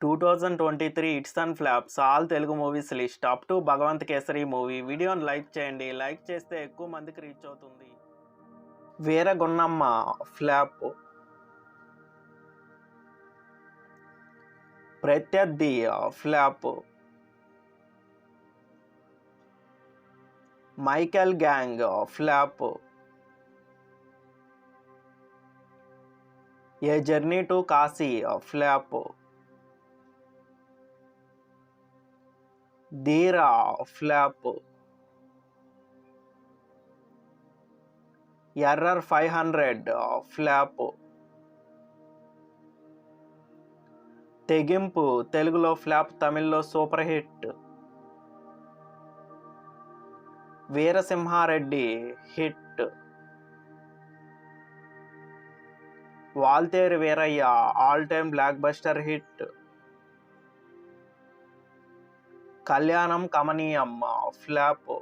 2023 hits and flops all Telugu movies list up to Bhagavanth Kesari movie. వీడియోని like చేయండి. Like చేస్తే ఎక్కువ మందికి రీచ్ అవుతుంది. Veeragunnamma flop. Prathyardhi flop. Michael gang flop. A journey to Kashi flop. Dheera flop. Error 500 flop. Thegimpu తెలుగులో flop, తమిళ్లో super hit. Veerasimhareddy hit. Waltair Veerayya all time blockbuster hit. Kalyanam Kamaneeyam flop.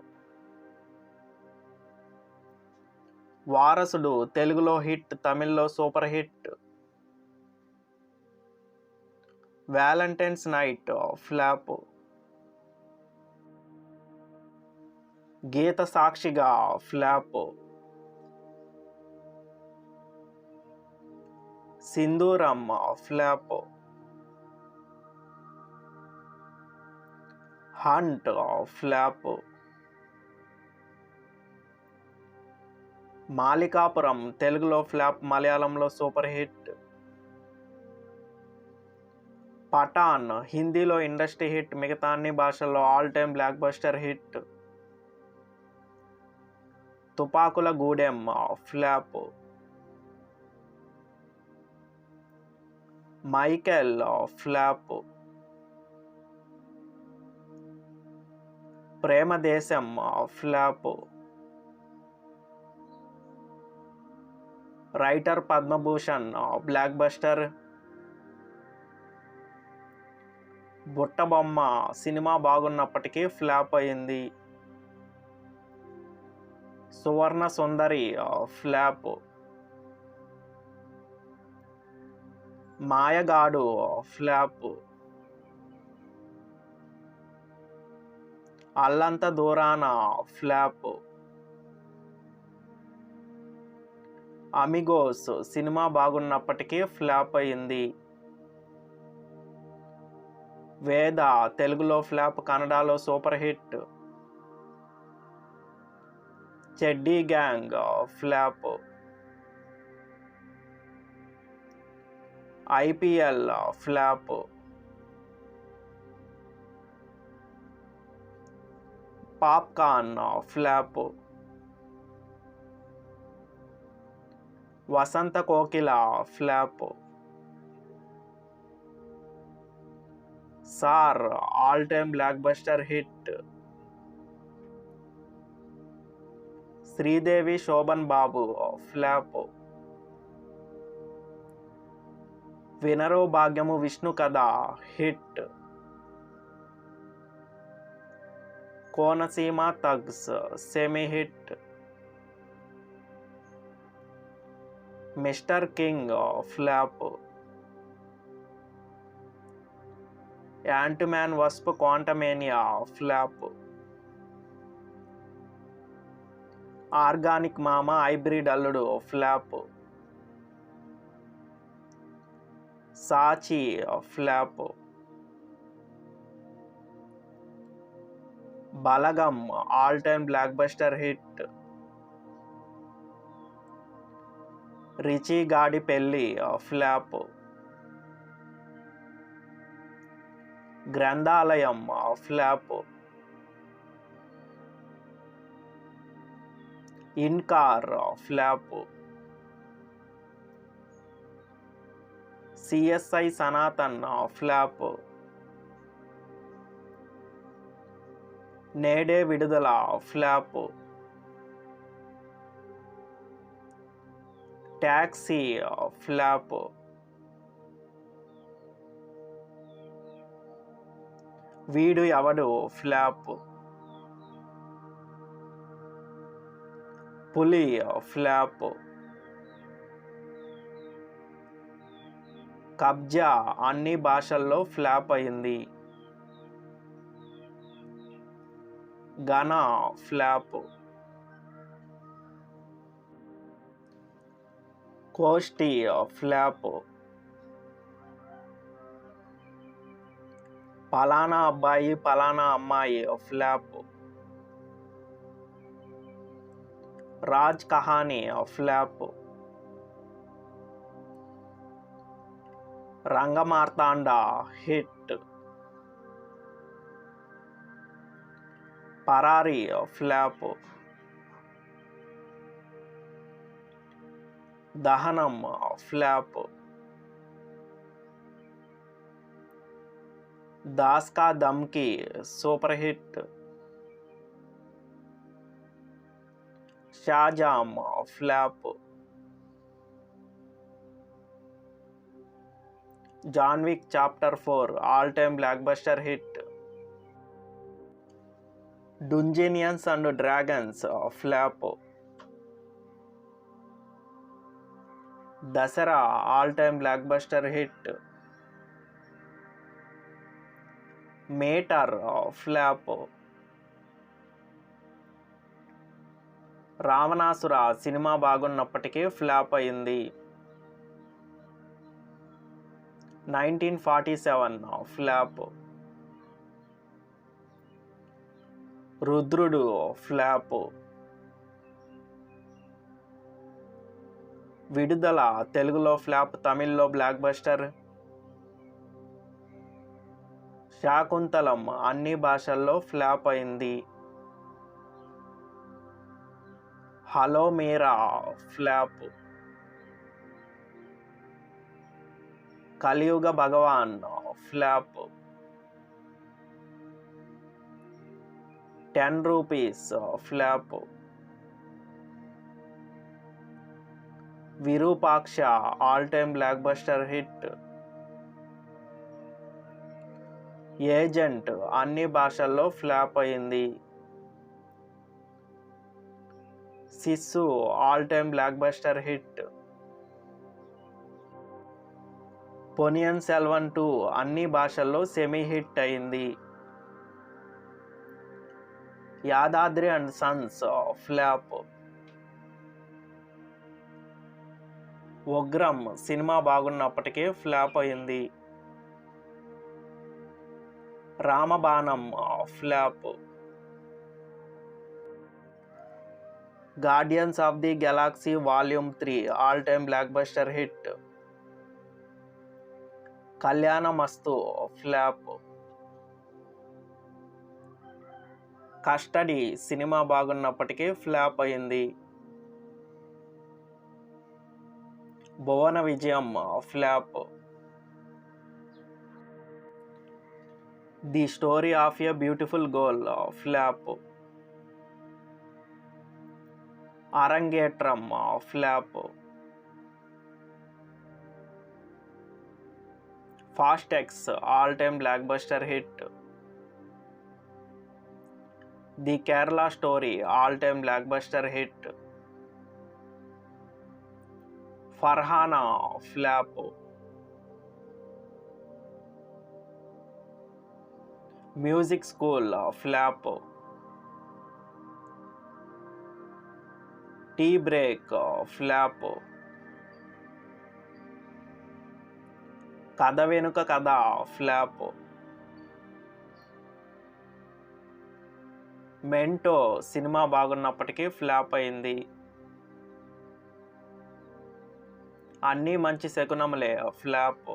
Vaarasudu తెలుగులో hit, తమిళ్లో super hit. Valentine's night flop. Geetha Sakshiga flop. సింధూరం flop. Hunt flop. Malikappuram తెలుగులో flop, మలయాళంలో super hit. Pathan హిందీలో industry hit, మిగతా అన్ని భాషల్లో all time blockbuster hit. Tupakula Gudem flop. Michael flop. Premadesam flop. Writer Padmabhushan blockbuster. Buttabomma cinema బాగున్నప్పటికీ flop అయింది. Suvarna Sundari flop. Mayagadu flop. Allantha Doorana flop. Amigos cinema బాగున్నప్పటికీ flop అయింది. వేద తెలుగులో ఫ్లాప్, కన్నడలో super hit. Cheddi gang flop. IPL flop. Popcorn flop. Vasantha Kokila flop. Sir all time blockbuster hit. Sridevi Shoban Babu flop. Vinaro Bhagyamu Vishnu Katha hit. Konaseema thugs semi hit. Mister king flop. Ant man wasp quantumania flop. Organic Mama hybrid Alludu flop. Saachi flop. Balagam all time blockbuster hit. Richi Gaadi Pelli flop. Grandhalayam flop. In car flop. CSI Sanatan flop. Nede Vidudala flop. Taxi flop. వీడు ఎవడు flop. పులి flop. కబ్జా అన్ని భాషల్లో flop అయింది. ఘన flop. కోష్టి flop. పలానా Abbayi Palana Ammayi flop. Raj Kahani flop. Rangamarthanda hit. Parari flop. Dahanam flop. Das Ka Dhamki super hit. Shazam flop. John Wick chapter 4 all time blockbuster hit. Dungeons and dragons flop. Dasara all time blockbuster hit. Matter flop. Ravanasura cinema బాగున్నప్పటికీ flop అయింది. 1947 flop. రుద్రుడు flop. విడుదల తెలుగులో flop, తమిళ్లో block buster. Shaakuntalam అన్ని భాషల్లో flop అయింది. Hello Meera flop. Kaliyuga Bhagavan flop. 10 rupees flop. Virupaksha all time blockbuster hit. Agent అన్ని భాషల్లో ఫ్లాప్ అయింది. Sisu all time blockbuster hit. Ponniyin Selvan 2 అన్ని భాషల్లో సెమీ హిట్ అయింది. Yadadri and sons flop. Ugram cinema బాగున్నప్పటికీ ఫ్లాప్ అయింది. Ramabanam flop. Guardians of the galaxy volume 3 all time blockbuster hit. Kalyanamasthu flop. Custody cinema బాగున్నప్పటికీ flop అయింది. Bhuvana Vijayam flop. The story of a beautiful girl flop. Arangetram flop. Fast X all time blockbuster hit. The Kerala story all time blockbuster hit. Farhana flop. Music school flop. Tea break flop. Katha Venuka Katha flop. మెంటో cinema బాగున్నప్పటికీ flop అయింది. Anni Manchi Sakunamule flop.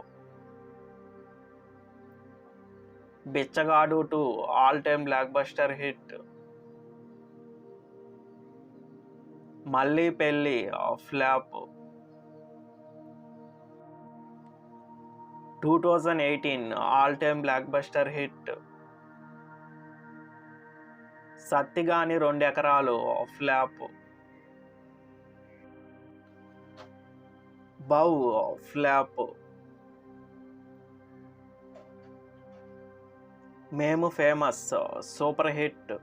Bichagadu 2 all time blockbuster hit. Malli Pelli flop. 2018 all time blockbuster hit. Sattigani 2 ఎకరాలు flop. బౌ flop. Mem famous super hit.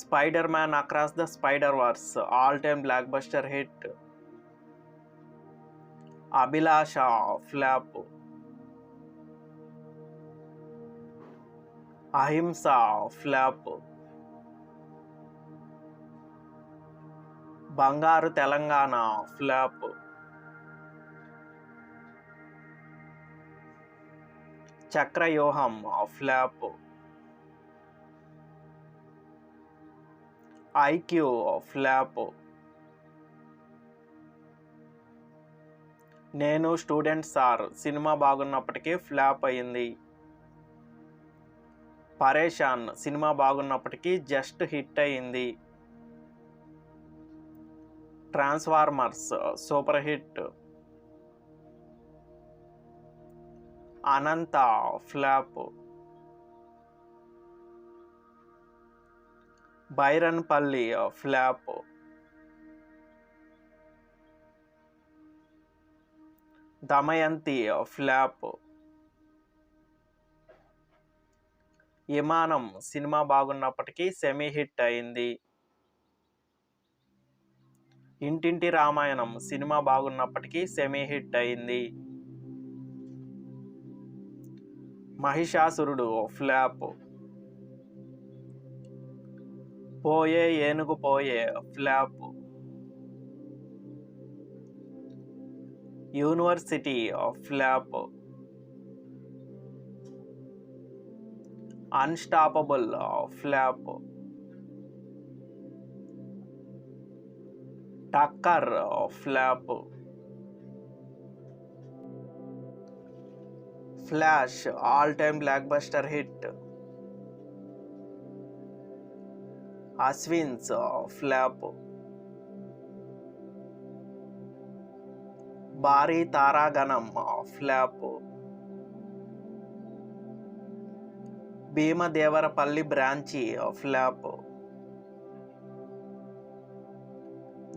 Spider man across the spider verse all time blockbuster hit. Abhilasha flop. Ahimsa flop. Bangaru Telangana flop. Chakravyuham flop. IQ flop. Nenu student sir cinema బాగున్నప్పటికీ flop అయింది. Pareshan cinema బాగున్నప్పటికీ just hit అయింది. Transformers super hit. Anantha flop. Bairanpalli flop. Damayanthi flop. Vimanam cinema బాగున్నప్పటికీ semi hit అయింది. Intinti Ramayanam cinema బాగున్నప్పటికీ semi hit అయింది. Mahishasurudu flop. Poye Enugu Poye flop. University flop. Unstoppable flop. Takkar flop. Flash all time blockbuster hit. Ashwins flop. Bhaari Taaraganam flop. Bheemadevarapalli branch flop.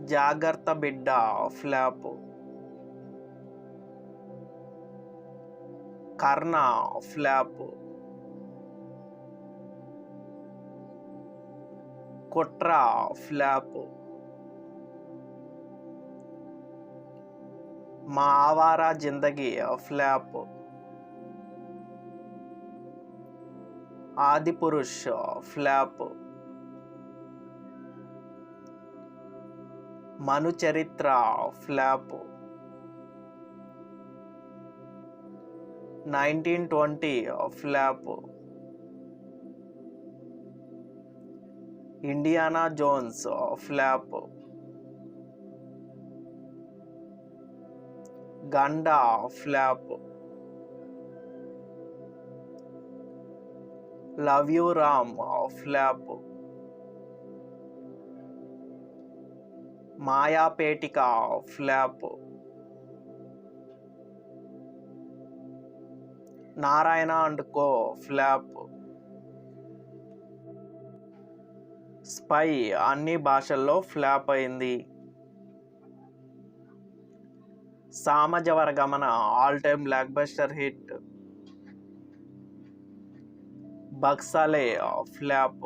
Jagratha Bidda flop. Karna flop. Kutra flop. Maa Awara Zindagi flop. Adipurush flop. Manu Charitra flop. 1920 flop. Indiana Jones flop. Ganda flop. Love you Ram flop. Mayapetika flop. Narayana and co flop. Spy అన్ని భాషల్లో flop అయింది. Samajavaragamana all time blockbuster hit. బక్సలే flop.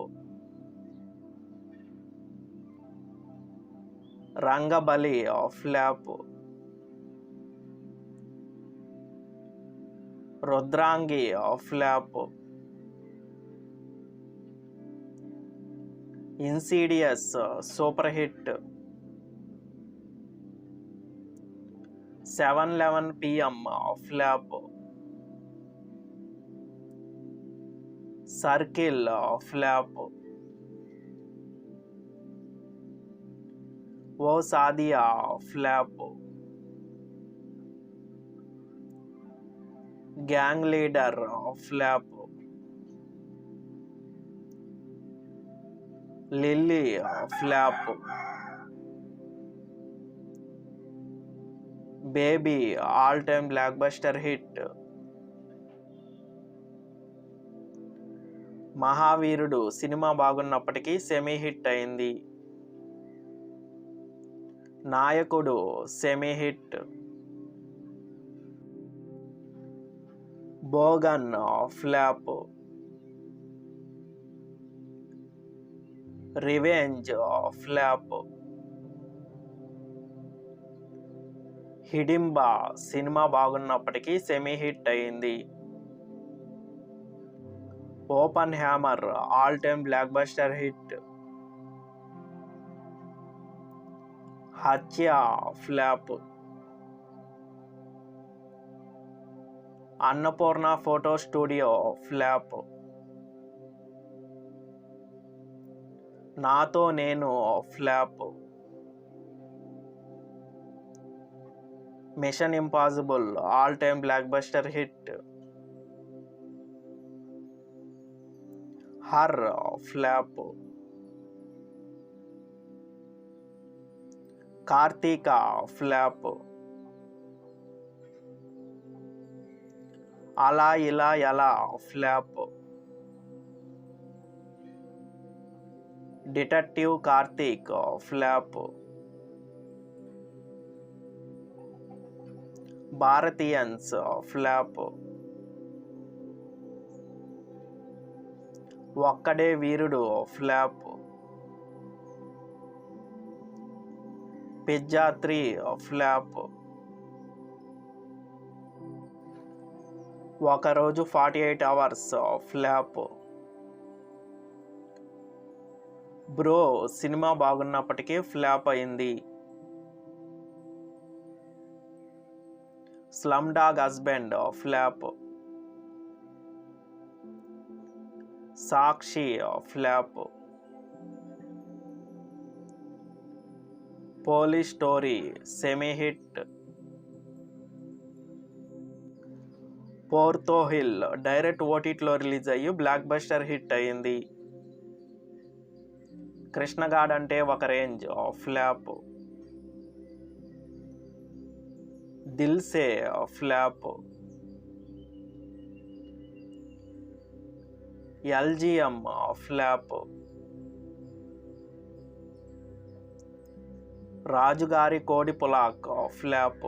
Rangabali flop. Rudrangi flop. Insidious super hit. 7:11 PM flop. Circle flop. O Sathiya flop. Gang leader flop. Lilly flop. Baby all time blockbuster hit. Mahaveerudu cinema బాగున్నప్పటికీ semi hit అయింది. Nayakudu semi hit. Bogan flop. Revenge flop. Hidimba cinema బాగున్నప్పటికీ semi hit అయింది. Oppenheimer all time blockbuster hit. Hatya flop. Annapurna photo studio flop. Naatho Nenu flop. Mission impossible all time blockbuster hit. Her flop. Karthika flop. Ala Ila Ela flop. Detective Karthik flop. Bharateeyans flop. ఒక్కడే Veerudu flop. Pizza 3 flop. Okaroju 48 hours flop. Bro cinema బాగున్నప్పటికీ flop అయింది. Slum dog husband flop. Sakshi flop. Police story semi hit. పోర్తో హిల్ direct ఓటీటీలో release అయ్యి blockbuster hit అయింది. కృష్ణగాడ్ అంటే ఒక range flop. Dilse flop. LGM flop. Rajugari Kodi Pulav flop.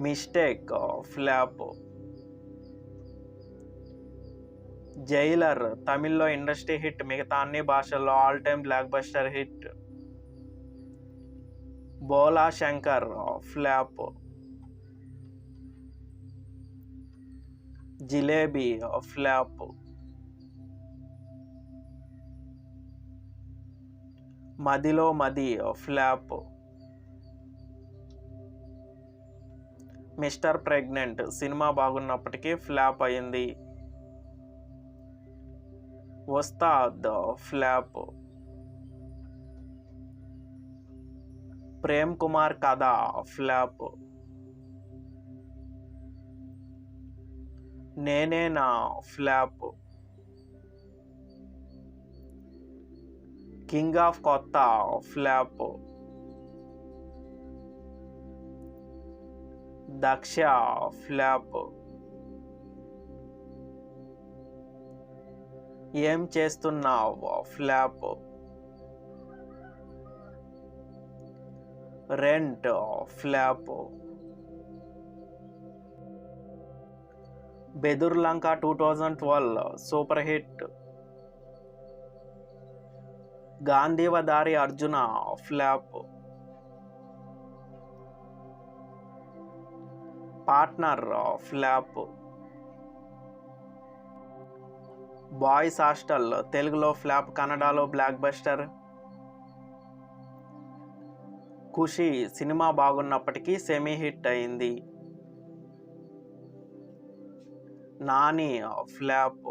Mistake flop. Jailer తమిళ్లో ఇండస్ట్రీ హిట్, మిగతా అన్ని భాషల్లో all time blockbuster hit. Bhola Shankar flop. Jilebi flop. Madilo Madi flop. Mister pregnant cinema బాగున్నప్పటికీ ఫ్లాప్ అయింది. Ustaad flop. Prem Kumar Katha flop. Nenena flop. King of Kotha flop. Daksha flop. Em Chestunnavu flop. Rent flop. Bedurulanka 2012 super hit. Gandeevadhari Arjuna flop. Partner flop. Boys hostel తెలుగులో flop, కన్నడలో blockbuster. Kushi cinema బాగున్నప్పటికీ semi hit అయింది. Nani flop.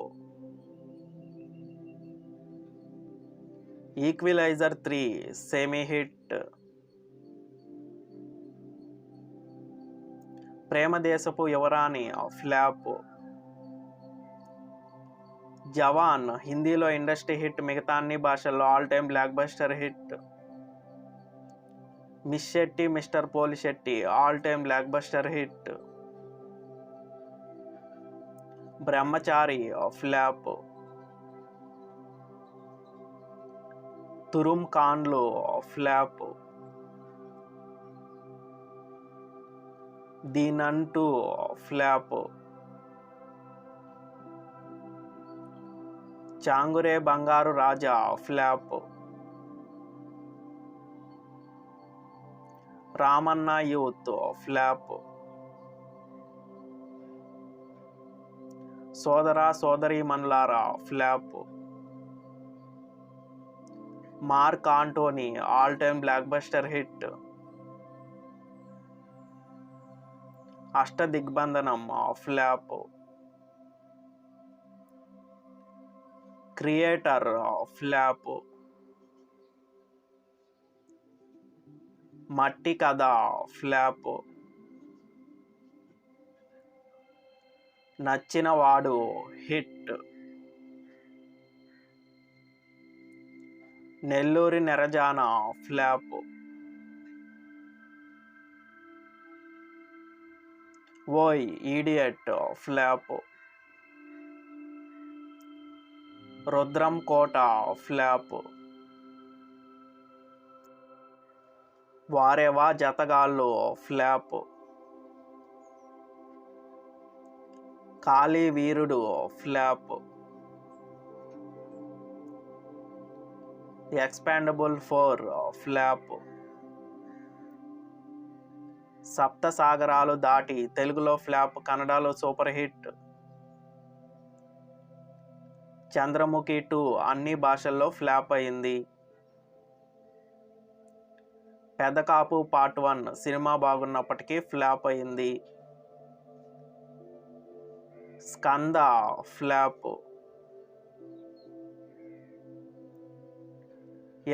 Equalizer 3 semi hit. Premadesapu Yuvarani flop. Jawan హిందీలో industry hit, మిగతా అన్ని భాషల్లో all time blockbuster hit. Miss Shetty mister Polishetty all time blockbuster hit. Brahmachari flop. Turum Khanlu flop. దీనంటూ flop. Changure Bangaru Raja flop. Ramanna youth flop. Sodara Sodareemanulara flop. Mark Antony all time blockbuster hit. Ashtadigbandhanam flop. Creator flop. Matti Katha flop. Nachinavadu hit. Nellore Nerajana flop. Oi idiot flop. Rudram Kota flop. Vareva Jathagallu flop. Kaali Veerudu flop. Expendable 4 flop. Saptha Sagaralu దాటి తెలుగులో flop, కన్నడలో super hit. Chandramukhi 2 అన్ని భాషల్లో flop అయింది. Pedakapu part 1 cinema బాగున్నప్పటికీ flop అయింది. Skanda flop.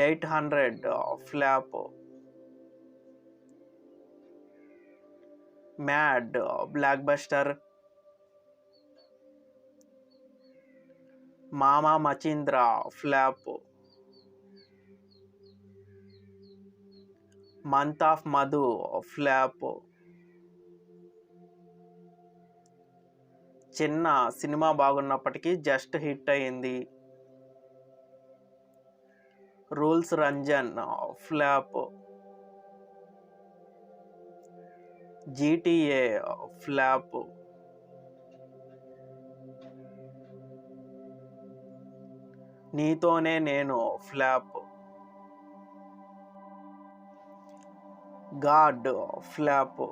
800 flop. Mad blockbuster. Mama Machindra flop. Month of Madhu flop. Chinna cinema బాగున్నప్పటికీ just hit అయింది. Rules Ranjan flop. GTA flop. Neethone Nenu flop. God flop.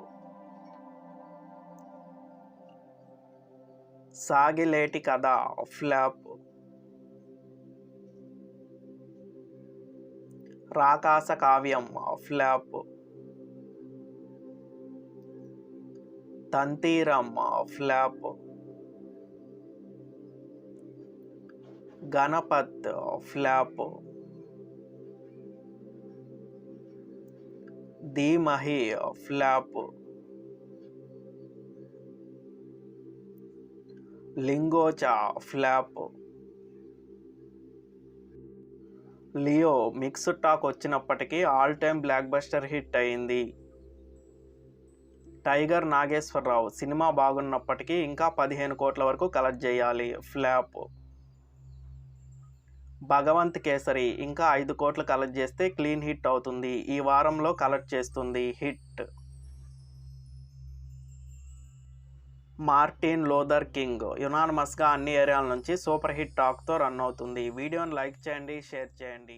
సాగిలేటి కథ ఫ్లాప్. రాకాస కావ్యం ఫ్లాప్. తంతీరం flop. Ganapath flop. Dheemahi flop. Lingocha flop. Leo mixed talk వచ్చినప్పటికీ all time blockbuster hit అయింది. టైగర్ నాగేశ్వరరావు సినిమా బాగున్నప్పటికీ ఇంకా 15 కోట్ల వరకు కలెక్ట్ చేయాలి ఫ్లాప్. భగవంత్ కేసరి ఇంకా 5 కోట్లు కలెక్ట్ చేస్తే క్లీన్ హిట్ అవుతుంది. ఈ వారంలో కలెక్ట్ చేస్తుంది హిట్. మార్టిన్ లూథర్ కింగ్ యునానిమస్గా అన్ని ఏరియాల నుంచి సూపర్ హిట్ టాక్తో రన్ అవుతుంది. వీడియోని లైక్ చేయండి, షేర్ చేయండి.